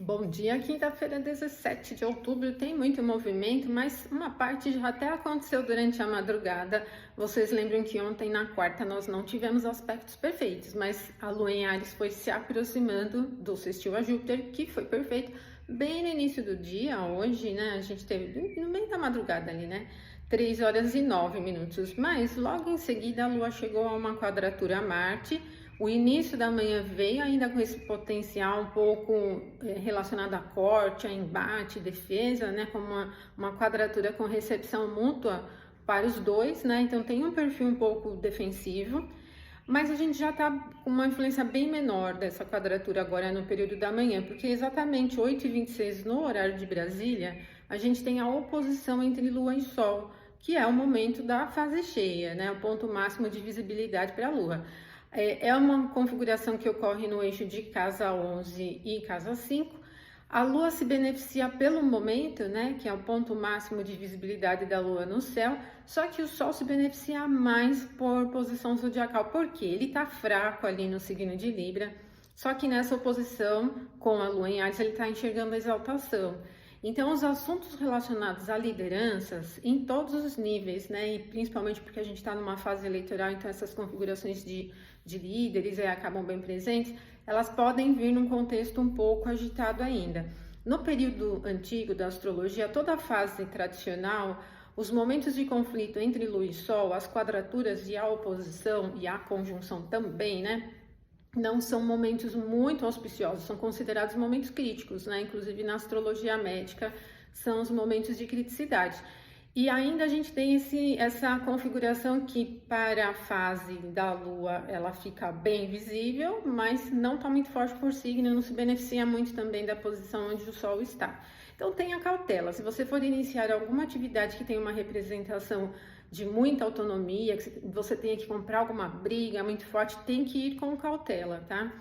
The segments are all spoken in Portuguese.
Bom dia, quinta-feira, 17 de outubro, tem muito movimento, mas uma parte já até aconteceu durante a madrugada. Vocês lembram que ontem, na quarta, nós não tivemos aspectos perfeitos, mas a Lua em Áries foi se aproximando do sextil a Júpiter, que foi perfeito bem no início do dia, hoje, né? A gente teve no meio da madrugada ali, né? 3 horas e 9 minutos, mas logo em seguida a Lua chegou a uma quadratura a Marte. O início da manhã veio ainda com esse potencial um pouco relacionado a corte, a embate, defesa, né? Como uma quadratura com recepção mútua para os dois, né? Então tem um perfil um pouco defensivo, mas a gente já está com uma influência bem menor dessa quadratura agora no período da manhã, porque exatamente 8h26 no horário de Brasília, a gente tem a oposição entre Lua e Sol, que é o momento da fase cheia, né? O ponto máximo de visibilidade para a Lua. É uma configuração que ocorre no eixo de casa 11 e casa 5. A Lua se beneficia pelo momento, né, que é o ponto máximo de visibilidade da Lua no céu, só que o Sol se beneficia mais por posição zodiacal, porque ele está fraco ali no signo de Libra, só que nessa oposição com a Lua em Áries ele está enxergando a exaltação. Então, os assuntos relacionados a lideranças em todos os níveis, né, e principalmente porque a gente está numa fase eleitoral, então essas configurações de líderes acabam bem presentes, elas podem vir num contexto um pouco agitado ainda. No período antigo da astrologia, toda a fase tradicional, os momentos de conflito entre Lua e Sol, as quadraturas e a oposição e a conjunção também, né? Não são momentos muito auspiciosos, são considerados momentos críticos, né? Inclusive na astrologia médica são os momentos de criticidade. E ainda a gente tem essa configuração que para a fase da Lua ela fica bem visível, mas não está muito forte por signo, não se beneficia muito também da posição onde o Sol está. Então tenha cautela, se você for iniciar alguma atividade que tem uma representação de muita autonomia, que você tenha que comprar alguma briga muito forte, tem que ir com cautela, tá?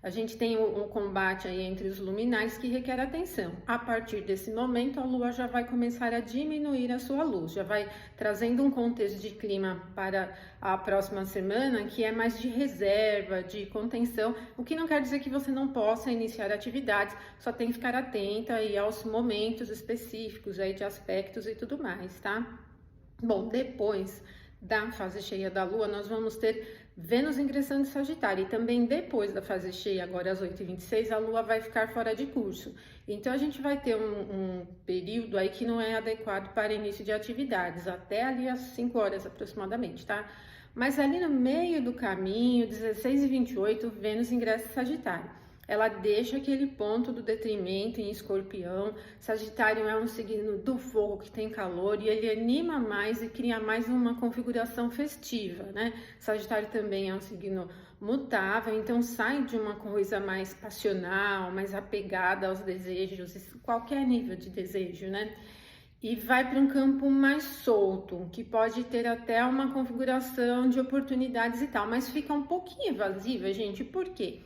A gente tem um combate aí entre os luminares que requer atenção. A partir desse momento, a Lua já vai começar a diminuir a sua luz, já vai trazendo um contexto de clima para a próxima semana que é mais de reserva, de contenção, o que não quer dizer que você não possa iniciar atividades, só tem que ficar atenta aí aos momentos específicos aí de aspectos e tudo mais, tá? Bom, depois da fase cheia da Lua, nós vamos ter Vênus ingressando em Sagitário. E também depois da fase cheia, agora às 8h26, a Lua vai ficar fora de curso. Então, a gente vai ter um período aí que não é adequado para início de atividades, até ali às 5 horas aproximadamente, tá? Mas ali no meio do caminho, 16h28, Vênus ingressa em Sagitário. Ela deixa aquele ponto do detrimento em Escorpião. Sagitário é um signo do fogo que tem calor e ele anima mais e cria mais uma configuração festiva, né? Sagitário também é um signo mutável, então sai de uma coisa mais passional, mais apegada aos desejos, qualquer nível de desejo, né? E vai para um campo mais solto, que pode ter até uma configuração de oportunidades e tal, mas fica um pouquinho evasiva, gente, por quê?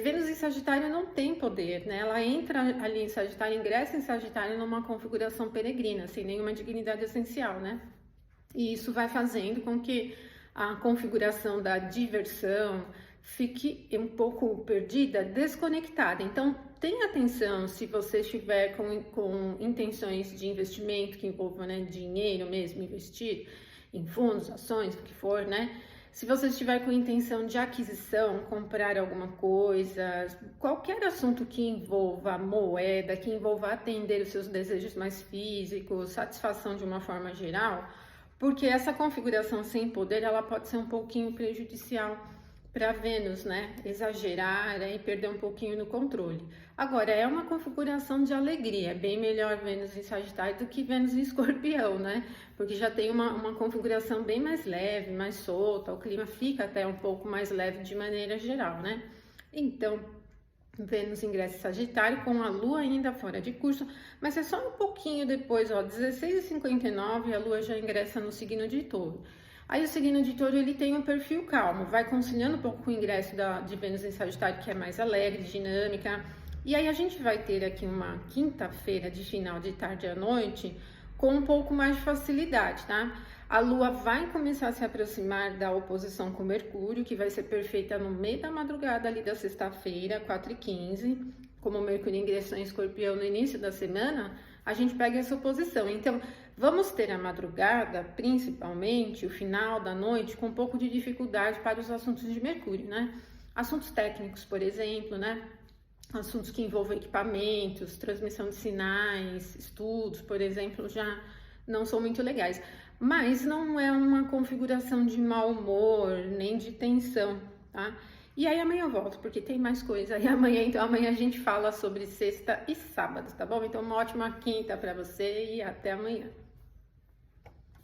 Vênus em Sagitário não tem poder, né? Ela entra ali em Sagitário, ingressa em Sagitário numa configuração peregrina, sem nenhuma dignidade essencial, né? E isso vai fazendo com que a configuração da diversão fique um pouco perdida, desconectada. Então, tenha atenção se você estiver com intenções de investimento que envolvam, né, dinheiro mesmo, investir em fundos, ações, o que for, né? Se você estiver com intenção de aquisição, comprar alguma coisa, qualquer assunto que envolva moeda, que envolva atender os seus desejos mais físicos, satisfação de uma forma geral, porque essa configuração sem poder, ela pode ser um pouquinho prejudicial para Vênus, né? Exagerar e perder um pouquinho no controle. Agora, é uma configuração de alegria, é bem melhor Vênus em Sagitário do que Vênus em Escorpião, né? Porque já tem uma configuração bem mais leve, mais solta, o clima fica até um pouco mais leve de maneira geral, né? Então, Vênus ingressa em Sagitário com a Lua ainda fora de curso, mas é só um pouquinho depois, ó, 16h59, a Lua já ingressa no signo de Touro. Aí o signo de Touro, ele tem um perfil calmo, vai conciliando um pouco com o ingresso de Vênus em Sagitário, que é mais alegre, dinâmica. E aí a gente vai ter aqui uma quinta-feira de final de tarde à noite com um pouco mais de facilidade, tá? A Lua vai começar a se aproximar da oposição com Mercúrio, que vai ser perfeita no meio da madrugada ali da sexta-feira, 4h15, como o Mercúrio ingressou em Escorpião no início da semana, a gente pega essa oposição. Então, vamos ter a madrugada, principalmente o final da noite, com um pouco de dificuldade para os assuntos de Mercúrio, né? Assuntos técnicos, por exemplo, né? Assuntos que envolvem equipamentos, transmissão de sinais, estudos, por exemplo, já não são muito legais. Mas não é uma configuração de mau humor, nem de tensão, tá? E aí amanhã eu volto, porque tem mais coisa. E amanhã a gente fala sobre sexta e sábado, tá bom? Então uma ótima quinta para você e até amanhã.